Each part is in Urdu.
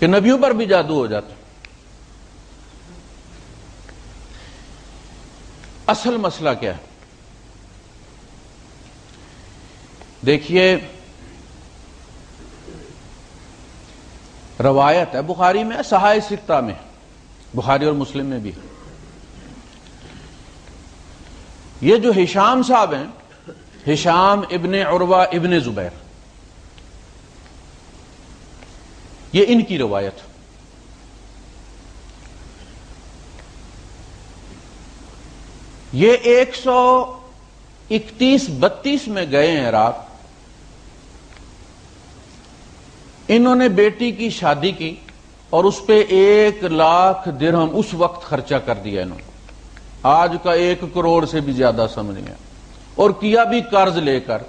کہ نبیوں پر بھی جادو ہو جاتا. اصل مسئلہ کیا ہے؟ دیکھیے، روایت ہے بخاری میں، صحاح ستہ میں، بخاری اور مسلم میں بھی. یہ جو ہشام صاحب ہیں، ہشام ابن عروہ ابن زبیر، یہ ان کی روایت. یہ 131-32 میں گئے ہیں عراق. انہوں نے بیٹی کی شادی کی اور اس پہ 1,00,000 درہم اس وقت خرچہ کر دیا انہوں نے. آج کا 1 کروڑ سے بھی زیادہ سمجھ گیا. اور کیا بھی قرض لے کر.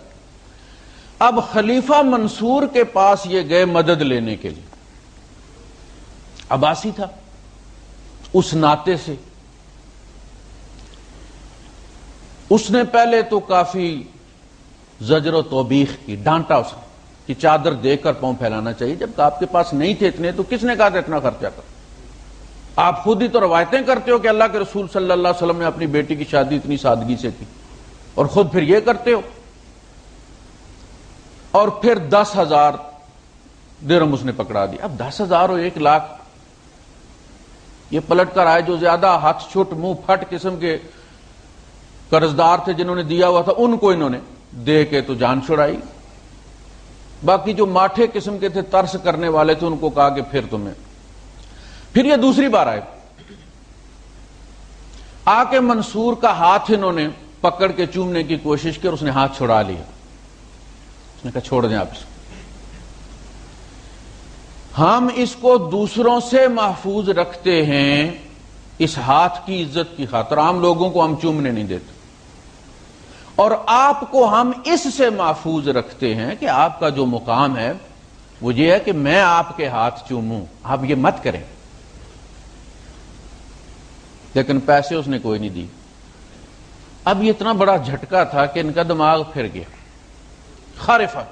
اب خلیفہ منصور کے پاس یہ گئے مدد لینے کے لیے. عباسی تھا اس ناطے سے. اس نے پہلے تو کافی زجر و توبیخ کی، ڈانٹا اسے کہ چادر دے کر پاؤں پھیلانا چاہیے، جب آپ کے پاس نہیں تھے اتنے تو کس نے کہا تھا اتنا خرچہ کر؟ آپ خود ہی تو روایتیں کرتے ہو کہ اللہ کے رسول صلی اللہ علیہ وسلم نے اپنی بیٹی کی شادی اتنی سادگی سے کی، اور خود پھر یہ کرتے ہو. اور پھر 10,000 درہم اس نے پکڑا دیا. اب 10,000 اور 1,00,000 یہ پلٹ کر آئے. جو زیادہ ہاتھ چھوٹ منہ پھٹ قسم کے قرضدار تھے جنہوں نے دیا ہوا تھا، ان کو انہوں نے دے کے تو جان چھڑائی. باقی جو ماٹھے قسم کے تھے، ترس کرنے والے تھے، ان کو کہا کہ پھر تمہیں. پھر یہ دوسری بار آئے، آ کے منصور کا ہاتھ انہوں نے پکڑ کے چومنے کی کوشش کی اور اس نے ہاتھ چھڑا لیا. اس نے کہا چھوڑ دیں آپ اس کو، ہم اس کو دوسروں سے محفوظ رکھتے ہیں اس ہاتھ کی عزت کی خاطر. عام لوگوں کو ہم چومنے نہیں دیتے، اور آپ کو ہم اس سے محفوظ رکھتے ہیں کہ آپ کا جو مقام ہے وہ یہ ہے کہ میں آپ کے ہاتھ چوموں، آپ یہ مت کریں. لیکن پیسے اس نے کوئی نہیں دی. اب یہ اتنا بڑا جھٹکا تھا کہ ان کا دماغ پھر گیا خارفہ.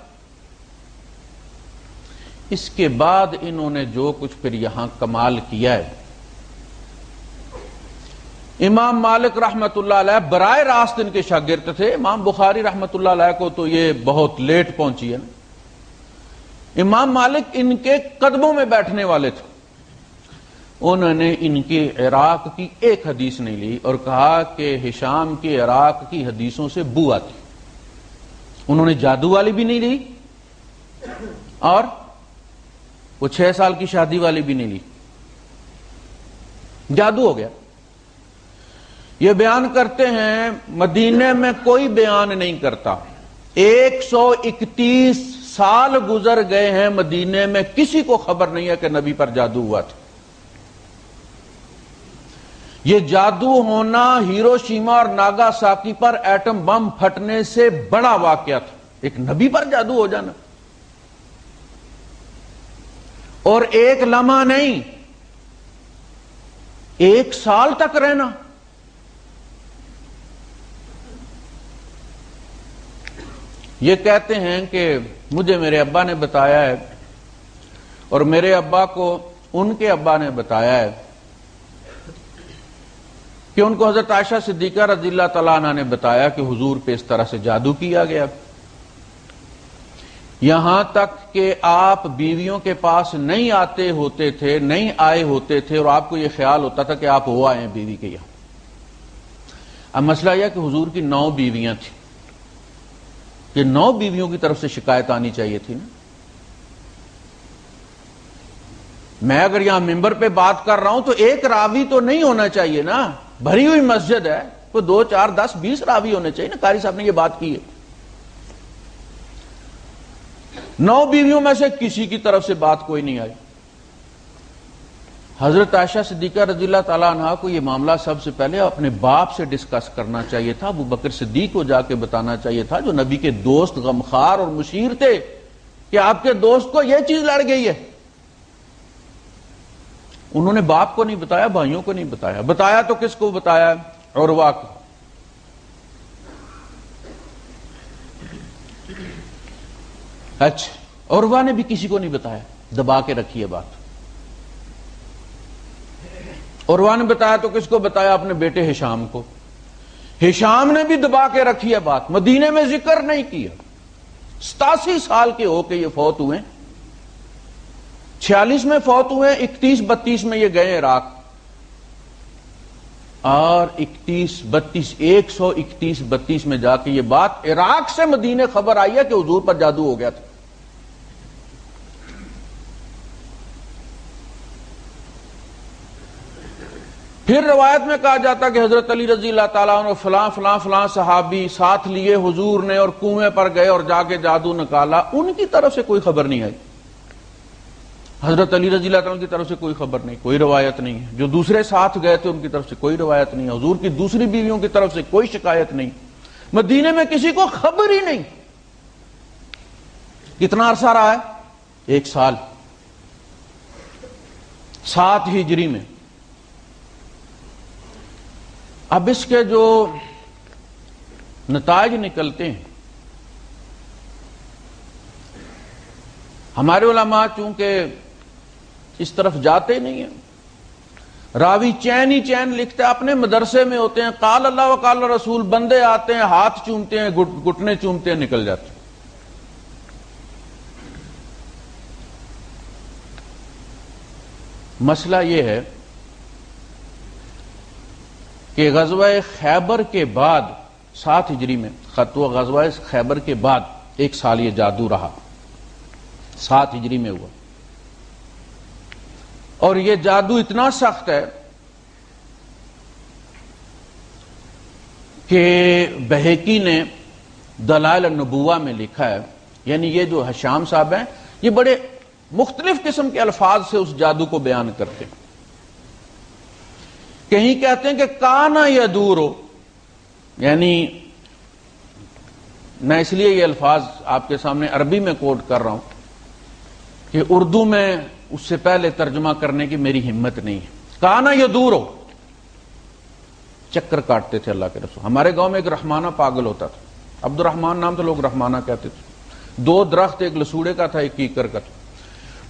اس کے بعد انہوں نے جو کچھ پھر یہاں کمال کیا ہے، امام مالک رحمت اللہ علیہ براہ راست ان کے شاگرد تھے. امام بخاری رحمت اللہ علیہ کو تو یہ بہت لیٹ پہنچی ہے. امام مالک ان کے قدموں میں بیٹھنے والے تھے. انہوں نے ان کے عراق کی ایک حدیث نہیں لی اور کہا کہ ہشام کے عراق کی حدیثوں سے بو آتی. انہوں نے جادو والی بھی نہیں لی اور وہ 6 سال کی شادی والی بھی نہیں لی. جادو ہو گیا. یہ بیان کرتے ہیں مدینے میں کوئی بیان نہیں کرتا. 131 سال گزر گئے ہیں مدینے میں، کسی کو خبر نہیں ہے کہ نبی پر جادو ہوا تھا. یہ جادو ہونا ہیروشیما اور ناگاساکی پر ایٹم بم پھٹنے سے بڑا واقعہ تھا. ایک نبی پر جادو ہو جانا، اور ایک لمحہ نہیں، 1 سال تک رہنا. یہ کہتے ہیں کہ مجھے میرے ابا نے بتایا ہے اور میرے ابا کو ان کے ابا نے بتایا ہے کہ ان کو حضرت عائشہ صدیقہ رضی اللہ تعالیٰ عنہ نے بتایا کہ حضور پہ اس طرح سے جادو کیا گیا. یہاں تک کہ آپ بیویوں کے پاس نہیں آتے ہوتے تھے، نہیں آئے ہوتے تھے، اور آپ کو یہ خیال ہوتا تھا کہ آپ ہو آئے ہیں بیوی کے یہاں. اب مسئلہ یہ کہ حضور کی 9 بیویاں تھیں. یہ 9 بیویوں کی طرف سے شکایت آنی چاہیے تھی نا. میں اگر یہاں ممبر پہ بات کر رہا ہوں تو ایک راوی تو نہیں ہونا چاہیے نا. بھری ہوئی مسجد ہے، کوئی 2 4 10 20 راوی ہونے چاہیے نا. قاری صاحب نے یہ بات کی ہے. 9 بیویوں میں سے کسی کی طرف سے بات کوئی نہیں آئی. حضرت عائشہ صدیقہ رضی اللہ تعالیٰ عنہ کو یہ معاملہ سب سے پہلے اپنے باپ سے ڈسکس کرنا چاہیے تھا. ابو بکر صدیق کو جا کے بتانا چاہیے تھا، جو نبی کے دوست، غمخوار اور مشیر تھے، کہ آپ کے دوست کو یہ چیز لڑ گئی ہے. انہوں نے باپ کو نہیں بتایا، بھائیوں کو نہیں بتایا. بتایا تو کس کو بتایا؟ عروہ کو. اچھا، عروہ نے بھی کسی کو نہیں بتایا، دبا کے رکھی ہے بات. عروہ نے بتایا تو کس کو بتایا؟ اپنے بیٹے ہشام کو. ہشام نے بھی دبا کے رکھی ہے بات، مدینے میں ذکر نہیں کیا. 87 سال کے ہو کے یہ فوت ہوئے، 46 میں فوت ہوئے، 31-32 میں یہ گئے عراق، اور 131-32 میں جا کے یہ بات عراق سے مدینے خبر آئی ہے کہ حضور پر جادو ہو گیا تھا. پھر روایت میں کہا جاتا کہ حضرت علی رضی اللہ تعالیٰ عنہ فلاں فلاں فلاں صحابی ساتھ لیے حضور نے اور کنویں پر گئے اور جا کے جادو نکالا. ان کی طرف سے کوئی خبر نہیں آئی، حضرت علی رضی اللہ تعالیٰ کی طرف سے کوئی خبر نہیں، کوئی روایت نہیں ہے. جو دوسرے ساتھ گئے تھے ان کی طرف سے کوئی روایت نہیں ہے. حضور کی دوسری بیویوں کی طرف سے کوئی شکایت نہیں. مدینے میں کسی کو خبر ہی نہیں. کتنا عرصہ رہا ہے؟ 1 سال. 7 ہجری میں. اب اس کے جو نتائج نکلتے ہیں، ہمارے علماء چونکہ اس طرف جاتے نہیں ہیں، راوی چین ہی چین لکھتے ہیں، اپنے مدرسے میں ہوتے ہیں، قال اللہ و قال رسول، بندے آتے ہیں، ہاتھ چومتے ہیں، گھٹنے چومتے ہیں، نکل جاتے ہیں. مسئلہ یہ ہے کہ غزوہ خیبر کے بعد 7 ہجری میں خطوہ غزوہ خیبر کے بعد 1 سال یہ جادو رہا. 7 ہجری میں ہوا، اور یہ جادو اتنا سخت ہے کہ بہیقی نے دلائل النبوہ میں لکھا ہے، یعنی یہ جو ہشام صاحب ہیں یہ بڑے مختلف قسم کے الفاظ سے اس جادو کو بیان کرتے ہیں. کہیں کہتے ہیں کہ کانا یدورو، یعنی میں اس لیے یہ الفاظ آپ کے سامنے عربی میں کوٹ کر رہا ہوں کہ اردو میں اس سے پہلے ترجمہ کرنے کی میری ہمت نہیں ہے. کانا یدورو، چکر کاٹتے تھے اللہ کے رسول. ہمارے گاؤں میں ایک رحمانہ پاگل ہوتا تھا، عبد الرحمان نام تھا، لوگ رحمانہ کہتے تھے. 2 درخت، ایک لسوڑے کا تھا، ایک کیکر کا تھا.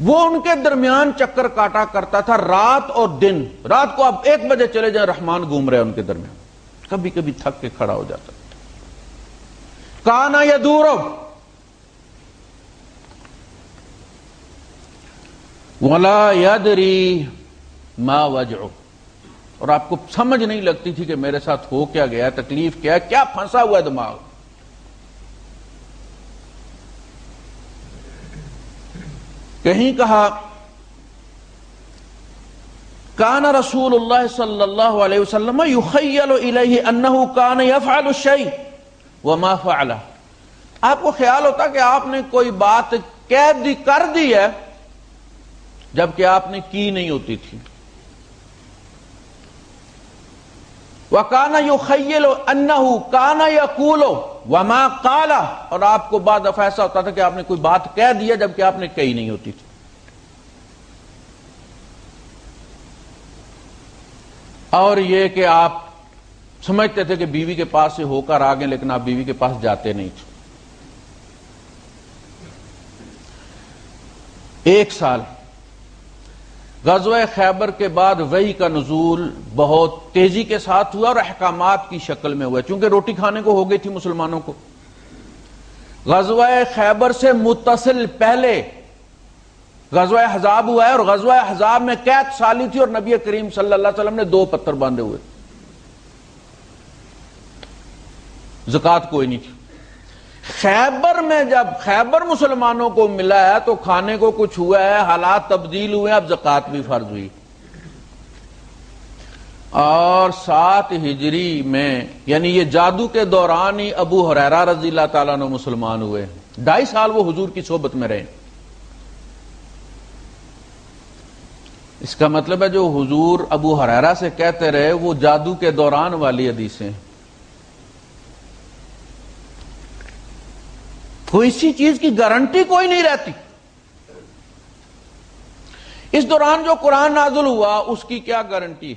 وہ ان کے درمیان چکر کاٹا کرتا تھا رات اور دن. رات کو آپ 1 بجے چلے جائیں، رحمان گھوم رہے ان کے درمیان. کبھی کبھی تھک کے کھڑا ہو جاتا. کانا یدورو ولا یدری ما وجعو، اور آپ کو سمجھ نہیں لگتی تھی کہ میرے ساتھ ہو کیا گیا، تکلیف کیا ہے، کیا پھنسا ہوا ہے دماغ. کہیں کہا کان رسول اللہ صلی اللہ علیہ وسلم یخیل الیہ انہ کان یفعل الشیء وما فعلہ. آپ کو خیال ہوتا کہ آپ نے کوئی بات کر دی ہے جبکہ آپ نے کی نہیں ہوتی تھی. وَكَانَ يُخَيِّلُ أَنَّهُ كَانَ يَقُولُ وَمَا قَالَ، اور آپ کو بعد دفعہ ایسا ہوتا تھا کہ آپ نے کوئی بات کہہ دیا جبکہ آپ نے کہی نہیں ہوتی تھی. اور یہ کہ آپ سمجھتے تھے کہ بیوی کے پاس سے ہو کر آگے، لیکن آپ بیوی کے پاس جاتے نہیں تھے. 1 سال. غزوہ خیبر کے بعد وحی کا نزول بہت تیزی کے ساتھ ہوا اور احکامات کی شکل میں ہوا، چونکہ روٹی کھانے کو ہو گئی تھی مسلمانوں کو. غزوہ خیبر سے متصل پہلے غزوہ احزاب ہوا ہے، اور غزوہ احزاب میں قید سالی تھی اور نبی کریم صلی اللہ علیہ وسلم نے 2 پتھر باندھے ہوئے. زکوٰۃ کوئی نہیں تھی. خیبر میں جب خیبر مسلمانوں کو ملا ہے تو کھانے کو کچھ ہوا ہے، حالات تبدیل ہوئے، اب زکوٰۃ بھی فرض ہوئی. اور 7 ہجری میں یعنی یہ جادو کے دوران ہی ابو ہریرہ رضی اللہ تعالیٰ عنہ مسلمان ہوئے. 2.5 سال وہ حضور کی صحبت میں رہے. اس کا مطلب ہے جو حضور ابو ہریرہ سے کہتے رہے وہ جادو کے دوران والی حدیثیں. کوئی اسی چیز کی گارنٹی کوئی نہیں رہتی. اس دوران جو قرآن نازل ہوا اس کی کیا گارنٹی ہے؟